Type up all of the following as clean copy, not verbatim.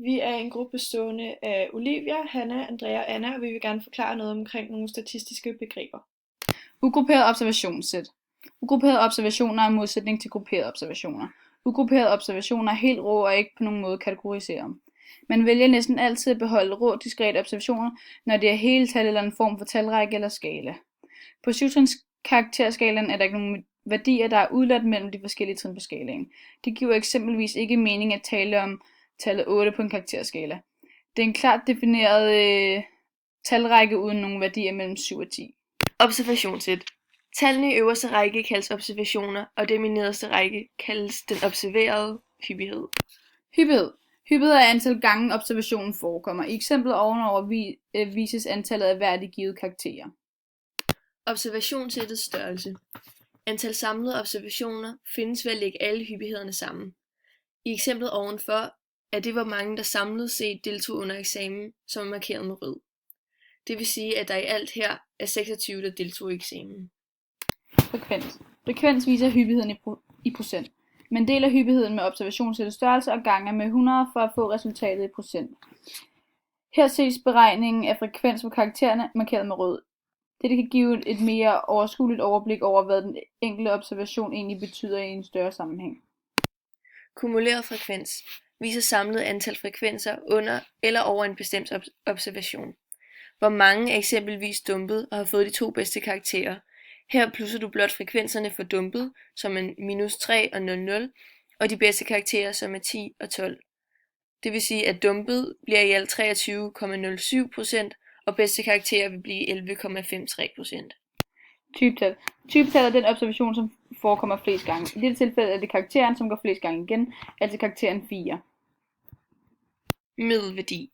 Vi er en gruppe bestående af Olivia, Hanna, Andrea og Anna, og vi vil gerne forklare noget omkring nogle statistiske begreber. Ugrouperet observationssæt. Ugrupperede observationer er en modsætning til grupperede observationer. Ugrupperede observationer er helt rå og ikke på nogen måde kategoriseret. Man vælger næsten altid at beholde rå, diskrete observationer, når det er hele tal eller en form for talrække eller skala. På 7-trins karakterskalaen er der ikke nogen værdier, der er udladt mellem de forskellige trin på skalaen. Det giver eksempelvis ikke mening at tale om tallet 8 på en karakterskala. Det er en klart defineret talrække uden nogen værdier mellem 7 og 10. Observationssæt. Tallene i øverste række kaldes observationer, og dem i nederste række kaldes den observerede hyppighed. Hyppighed. Hyppighed er antal gange observationen forekommer. I eksemplet ovenover vises antallet af hvert i givet karakterer. Observationssættets størrelse. Antal samlede observationer findes ved at lægge alle hyppighederne sammen. I eksemplet ovenfor er det, hvor mange der samlet set deltog under eksamen, som er markeret med rød. Det vil sige, at der i alt her er 26, der deltog i eksamen. Frekvens. Frekvens viser hyppigheden i procent. Man deler hyppigheden med observationssættets størrelse og ganger med 100 for at få resultatet i procent. Her ses beregningen af frekvens for karaktererne markeret med rød. Dette kan give et mere overskueligt overblik over, hvad den enkelte observation egentlig betyder i en større sammenhæng. Kumuleret frekvens viser samlet antal frekvenser under eller over en bestemt observation. Hvor mange er eksempelvis dumpet og har fået de 2 bedste karakterer. Her plusser du blot frekvenserne for dumpet, som er -3 og 00, og de bedste karakterer, som er 10 og 12. Det vil sige, at dumpet bliver i alt 23,07%, og bedste karakterer vil blive 11,53%. Typetal. Typetal er den observation, som forekommer flest gange. I dette tilfælde er det karakteren, som går flest gange igen, altså karakteren 4. Middelværdi.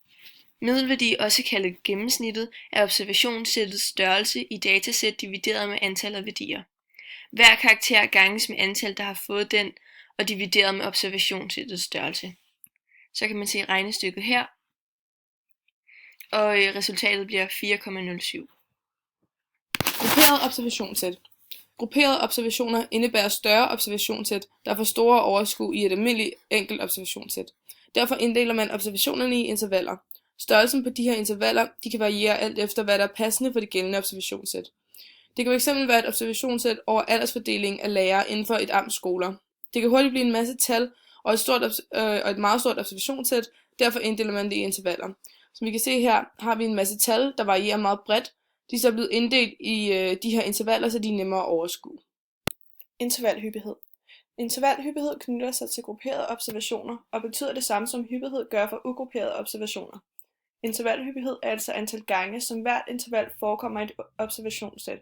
Middelværdi, også kaldet gennemsnittet, er observationssættets størrelse i datasæt divideret med antallet af værdier. Hver karakter ganges med antal, der har fået den, og divideret med observationssættets størrelse. Så kan man se regnestykket her, og resultatet bliver 4,07. Grupperet observationssæt. Grupperede observationer indebærer større observationssæt, der får store overskue i et almindeligt enkelt observationssæt. Derfor inddeler man observationerne i intervaller. Størrelsen på de her intervaller kan variere alt efter, hvad der er passende for det gældende observationssæt. Det kan fx være et observationssæt over aldersfordeling af lærere inden for et amts skoler. Det kan hurtigt blive en masse tal og et meget stort observationssæt, derfor inddeler man det i intervaller. Som vi kan se her, har vi en masse tal, der varierer meget bredt. De er så blevet inddelt i de her intervaller, så de er nemmere at overskue. Intervalhyppighed. Intervalhyppighed knytter sig til grupperede observationer og betyder det samme som hyppighed gør for ugrupperede observationer. Intervalhyppighed er altså antal gange, som hvert interval forekommer i et observationssæt.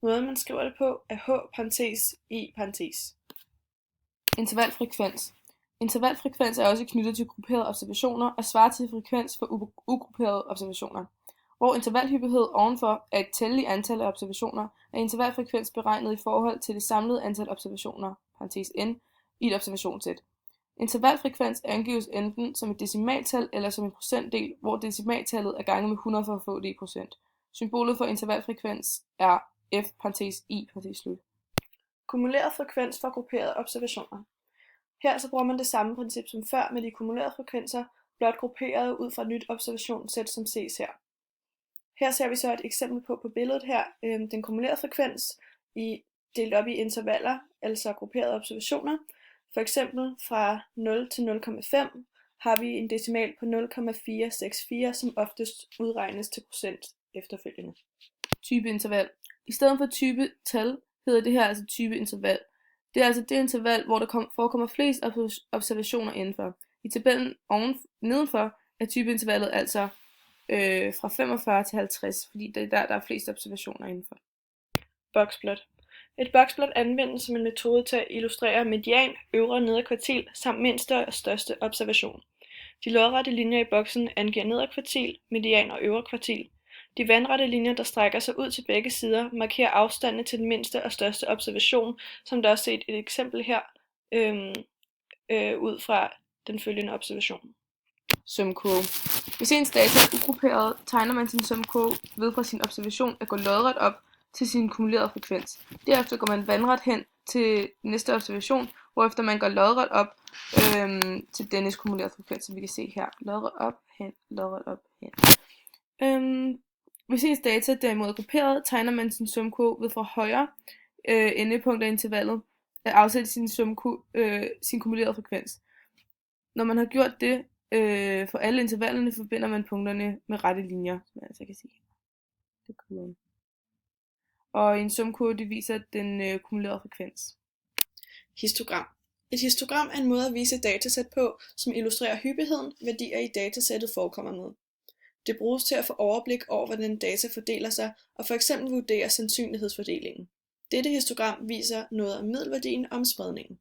Måden man skriver det på er h/i/. Intervalfrekvens. Intervalfrekvens er også knyttet til grupperede observationer og svarer til frekvens for ugrupperede observationer. Hvor intervalhyppighed ovenfor er et tal i antal af observationer, er intervalfrekvens beregnet i forhold til det samlede antal observationer (n) i et observationssæt. Intervalfrekvens angives enten som et decimaltal eller som en procentdel, hvor decimaltallet er ganget med 100 for at få det i procent. Symbolet for intervalfrekvens er f(i). Kumuleret frekvens for grupperede observationer. Her så bruger man det samme princip som før med de kumulerede frekvenser, blot grupperet ud fra et nyt observationssæt, som ses her. Her ser vi så et eksempel på billedet her, den kumulerede frekvens delt op i intervaller, altså grupperede observationer. For eksempel fra 0 til 0,5 har vi en decimal på 0,464, som oftest udregnes til procent efterfølgende. Typeinterval. I stedet for typetal hedder det her altså typeinterval. Det er altså det interval, hvor der forekommer flest observationer indenfor. I tabellen nedenfor er typeintervallet altså fra 45 til 50, fordi det er der er flest observationer indenfor. Boksplot. Et boksplot anvendes som en metode til at illustrere median, øvre og nedre kvartil samt mindste og største observation. De lodrette linjer i boksen angiver nedre kvartil, median og øvre kvartil. De vandrette linjer, der strækker sig ud til begge sider, markerer afstandene til den mindste og største observation, som der er set et eksempel her ud fra den følgende observation. Sumkurve. Hvis ens data er ugrupperet, tegner man sin sumkurve ved fra sin observation at gå lodret op til sin kumulerede frekvens. Derefter går man vandret hen til næste observation, hvorefter man går lodret op til dennes kumulerede frekvens, som vi kan se her. Lodret op, hen, lodret op, hen. Hvis ens data derimod er grupperet, tegner man sin sumkurve ved fra højre endepunkt af intervallet at afsætte sin kumulerede frekvens. Når man har gjort det for alle intervallerne, forbinder man punkterne med rette linjer, som jeg altså kan sige. Det er kurven. Og en sumkurve, det viser den kumulerede frekvens. Histogram. Et histogram er en måde at vise et datasæt på, som illustrerer hyppigheden, værdier i datasættet forekommer med. Det bruges til at få overblik over, hvordan data fordeler sig, og for eksempel vurdere sandsynlighedsfordelingen. Dette histogram viser noget om middelværdien og om spredningen.